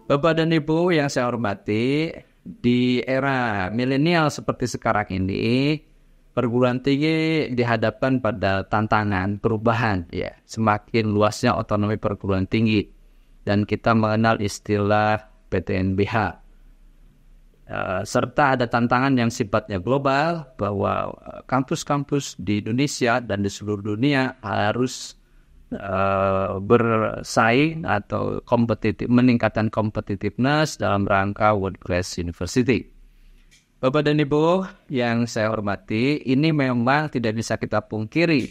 Bapak dan Ibu yang saya hormati, di era milenial seperti sekarang ini, perguruan tinggi dihadapkan pada tantangan perubahan, ya, semakin luasnya otonomi perguruan tinggi, dan kita mengenal istilah PTNBH. Serta ada tantangan yang sifatnya global, bahwa kampus-kampus di Indonesia dan di seluruh dunia harus bersaing atau meningkatkan competitiveness dalam rangka world class university. Bapak dan Ibu yang saya hormati, ini memang tidak bisa kita pungkiri.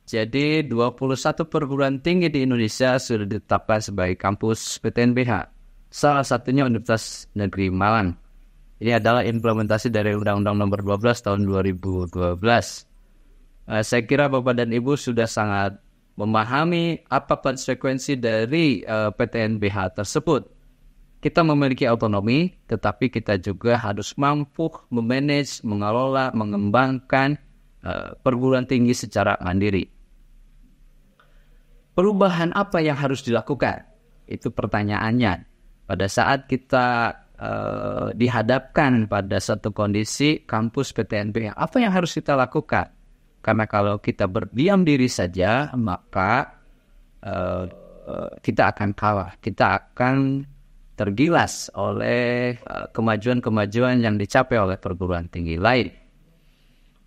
Jadi 21 perguruan tinggi di Indonesia sudah ditetapkan sebagai kampus PTNBH. Salah satunya Universitas Negeri Malang. Ini adalah implementasi dari Undang-Undang Nomor 12 tahun 2012. Saya kira Bapak dan Ibu sudah sangat memahami apa konsekuensi dari PTNBH tersebut. Kita memiliki otonomi, tetapi kita juga harus mampu memanage, mengelola, mengembangkan perguruan tinggi secara mandiri. Perubahan apa yang harus dilakukan? Itu pertanyaannya. Pada saat kita dihadapkan pada satu kondisi kampus PTNBH, apa yang harus kita lakukan? Karena kalau kita berdiam diri saja, maka kita akan kalah. Kita akan tergilas oleh kemajuan-kemajuan yang dicapai oleh perguruan tinggi lain.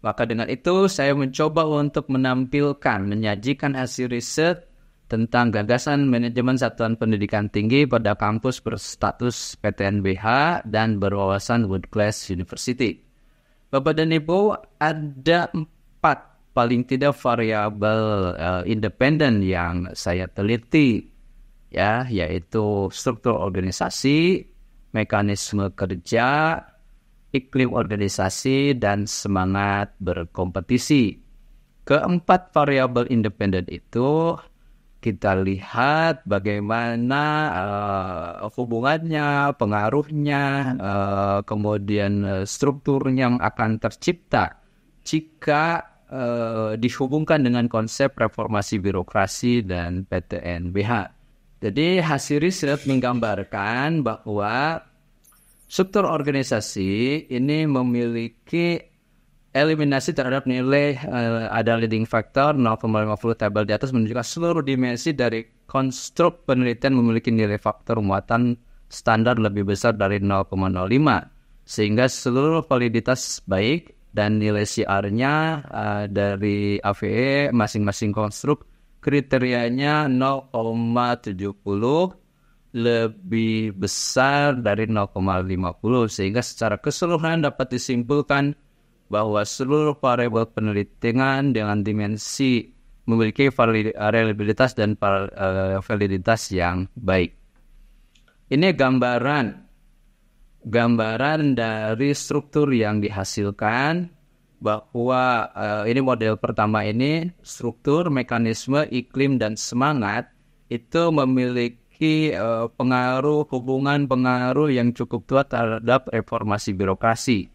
Maka dengan itu saya mencoba untuk menyajikan hasil riset tentang gagasan manajemen satuan pendidikan tinggi pada kampus berstatus PTNBH dan berwawasan World Class University. Bapak dan Ibu, ada 4 paling tidak variabel independen yang saya teliti, ya, yaitu struktur organisasi, mekanisme kerja, iklim organisasi, dan semangat berkompetisi. Keempat variabel independen itu kita lihat bagaimana hubungannya, pengaruhnya, kemudian struktur yang akan tercipta jika dihubungkan dengan konsep reformasi birokrasi dan PTNBH. Jadi hasil riset menggambarkan bahwa struktur organisasi ini memiliki eliminasi terhadap nilai ada leading factor 0,50 tabel di atas menunjukkan seluruh dimensi dari konstruk penelitian memiliki nilai faktor muatan standar lebih besar dari 0,05 sehingga seluruh validitas baik dan nilai CR-nya dari AVE masing-masing konstruk kriterianya 0,70 lebih besar dari 0,50 sehingga secara keseluruhan dapat disimpulkan bahwa seluruh variabel penelitian dengan dimensi memiliki reliabilitas dan validitas yang baik. Ini gambaran dari struktur yang dihasilkan bahwa ini model pertama ini struktur, mekanisme, iklim, dan semangat itu memiliki hubungan pengaruh yang cukup kuat terhadap reformasi birokrasi.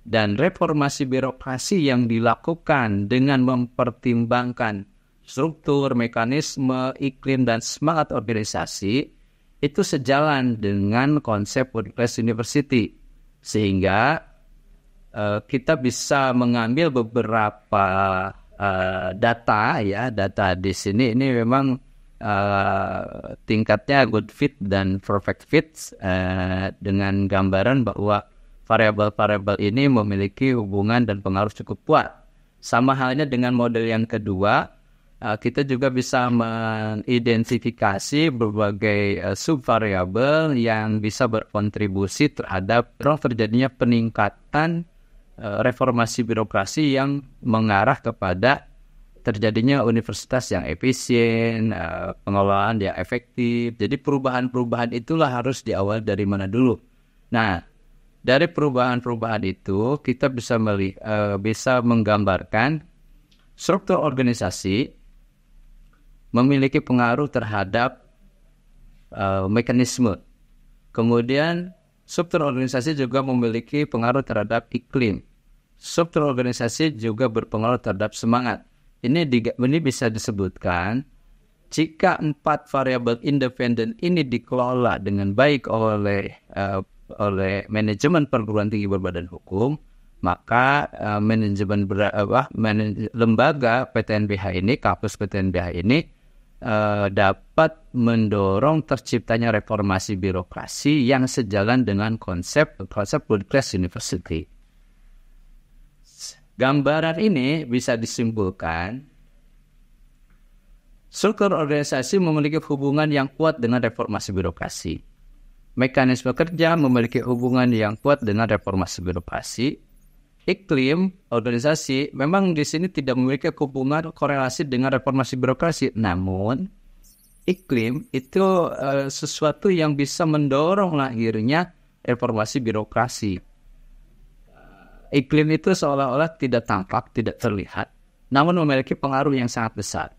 Dan reformasi birokrasi yang dilakukan dengan mempertimbangkan struktur, mekanisme, iklim, dan semangat organisasi itu sejalan dengan konsep World Class University. Sehingga kita bisa mengambil beberapa data di sini. Ini memang tingkatnya good fit dan perfect fit dengan gambaran bahwa variabel-variabel ini memiliki hubungan dan pengaruh cukup kuat. Sama halnya dengan model yang kedua, kita juga bisa mengidentifikasi berbagai subvariabel yang bisa berkontribusi terhadap terjadinya peningkatan reformasi birokrasi yang mengarah kepada terjadinya universitas yang efisien, pengelolaan yang efektif. Jadi perubahan-perubahan itulah harus diawali dari mana dulu. Nah, dari perubahan-perubahan itu kita bisa menggambarkan struktur organisasi memiliki pengaruh terhadap mekanisme. Kemudian struktur organisasi juga memiliki pengaruh terhadap iklim. Struktur organisasi juga berpengaruh terhadap semangat. Ini bisa disebutkan jika 4 variabel independen ini dikelola dengan baik oleh manajemen perguruan tinggi berbadan hukum, maka lembaga PTNBH ini, kampus PTNBH ini dapat mendorong terciptanya reformasi birokrasi yang sejalan dengan konsep World Class University. Gambaran ini bisa disimpulkan struktur organisasi memiliki hubungan yang kuat dengan reformasi birokrasi. Mekanisme kerja memiliki hubungan yang kuat dengan reformasi birokrasi. Iklim organisasi memang di sini tidak memiliki hubungan korelasi dengan reformasi birokrasi. Namun, iklim itu sesuatu yang bisa mendorong lahirnya reformasi birokrasi. Iklim itu seolah-olah tidak tampak, tidak terlihat, namun memiliki pengaruh yang sangat besar.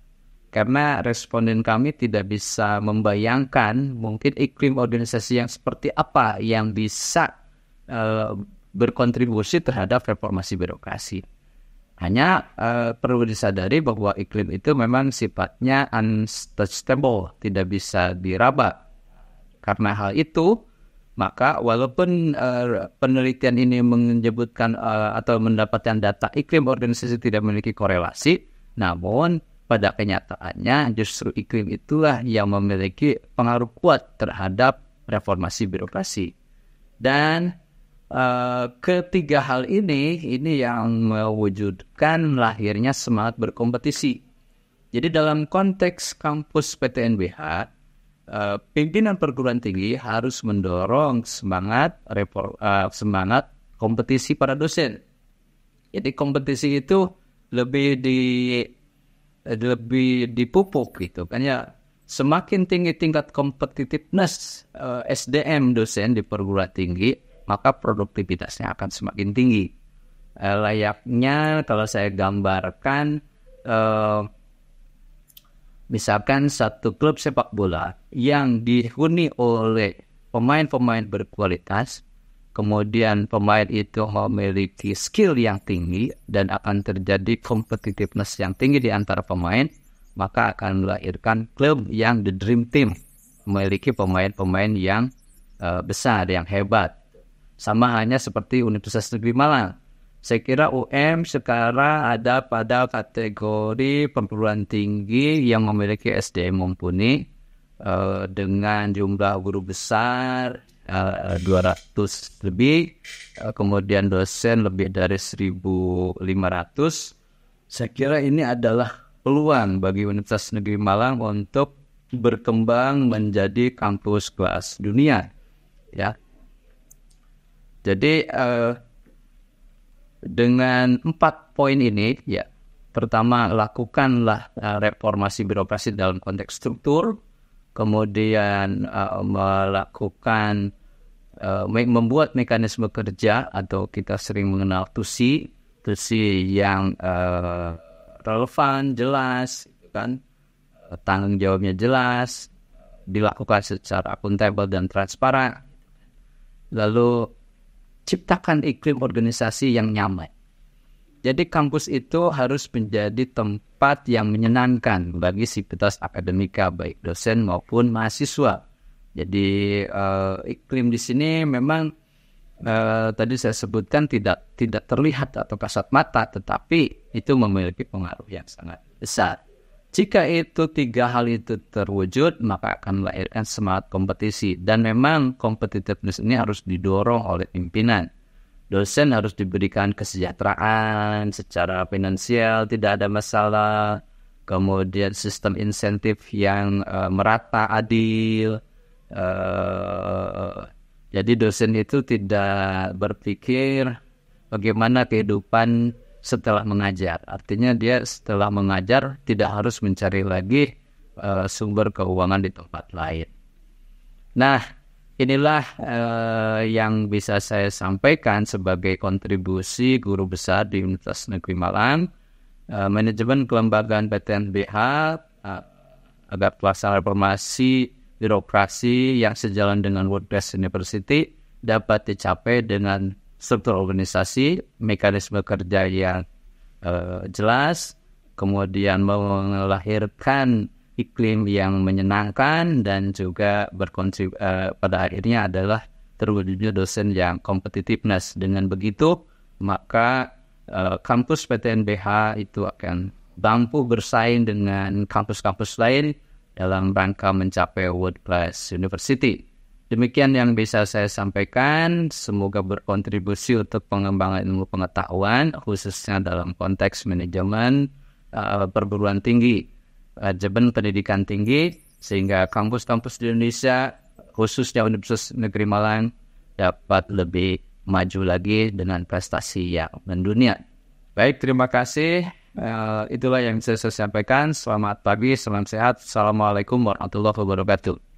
Karena responden kami tidak bisa membayangkan mungkin iklim organisasi yang seperti apa yang bisa berkontribusi terhadap reformasi birokrasi. Hanya perlu disadari bahwa iklim itu memang sifatnya untouchable, tidak bisa diraba. Karena hal itu, maka walaupun penelitian ini menyebutkan atau mendapatkan data iklim organisasi tidak memiliki korelasi, namun pada kenyataannya justru iklim itulah yang memiliki pengaruh kuat terhadap reformasi birokrasi. Dan ketiga hal ini yang mewujudkan lahirnya semangat berkompetisi. Jadi dalam konteks kampus PTNBH, pimpinan perguruan tinggi harus mendorong semangat kompetisi para dosen. Jadi kompetisi itu lebih dipupuk gitu kan ya. Semakin tinggi tingkat competitiveness SDM dosen di perguruan tinggi, maka produktivitasnya akan semakin tinggi. Layaknya kalau saya gambarkan, misalkan satu klub sepak bola yang dihuni oleh pemain-pemain berkualitas, kemudian pemain itu memiliki skill yang tinggi dan akan terjadi competitiveness yang tinggi di antara pemain, maka akan melahirkan klub yang the dream team, memiliki pemain-pemain yang besar, yang hebat. Sama hanya seperti Universitas Negeri Malang. Saya kira UM sekarang ada pada kategori perguruan tinggi yang memiliki SDM mumpuni dengan jumlah guru besar 200 lebih, kemudian dosen lebih dari 1.500. Saya kira ini adalah peluang bagi Universitas Negeri Malang untuk berkembang menjadi kampus kelas dunia, ya. Jadi dengan 4 poin ini, ya, pertama lakukanlah reformasi birokrasi dalam konteks struktur, kemudian membuat mekanisme kerja atau kita sering mengenal TUSI yang relevan, jelas, kan, tanggung jawabnya jelas, dilakukan secara akuntabel dan transparan. Lalu ciptakan iklim organisasi yang nyaman. Jadi kampus itu harus menjadi tempat yang menyenangkan bagi sivitas akademika, baik dosen maupun mahasiswa. Jadi iklim di sini memang tadi saya sebutkan tidak terlihat atau kasat mata, tetapi itu memiliki pengaruh yang sangat besar. Jika itu 3 hal itu terwujud, maka akan melahirkan semangat kompetisi. Dan memang competitiveness ini harus didorong oleh pimpinan. Dosen harus diberikan kesejahteraan secara finansial, tidak ada masalah. Kemudian sistem insentif yang merata, adil. Jadi dosen itu tidak berpikir bagaimana kehidupan setelah mengajar. Artinya dia setelah mengajar tidak harus mencari lagi sumber keuangan di tempat lain. Nah, inilah yang bisa saya sampaikan sebagai kontribusi guru besar di Universitas Negeri Malang, manajemen kelembagaan PTNBH agar pelaksanaan reformasi birokrasi yang sejalan dengan World Class University dapat dicapai dengan struktur organisasi, mekanisme kerja yang jelas, kemudian melahirkan iklim yang menyenangkan dan juga pada akhirnya adalah terwujudnya dosen yang competitiveness. Dengan begitu, maka kampus PTNBH itu akan mampu bersaing dengan kampus-kampus lain dalam rangka mencapai World Class University. Demikian yang bisa saya sampaikan. Semoga berkontribusi untuk pengembangan ilmu pengetahuan, khususnya dalam konteks manajemen perguruan tinggi, manajemen pendidikan tinggi, sehingga kampus-kampus di Indonesia, khususnya Universitas Negeri Malang, dapat lebih maju lagi dengan prestasi yang mendunia. Baik, terima kasih. Itulah yang bisa saya sampaikan. Selamat pagi, salam sehat. Assalamualaikum warahmatullahi wabarakatuh.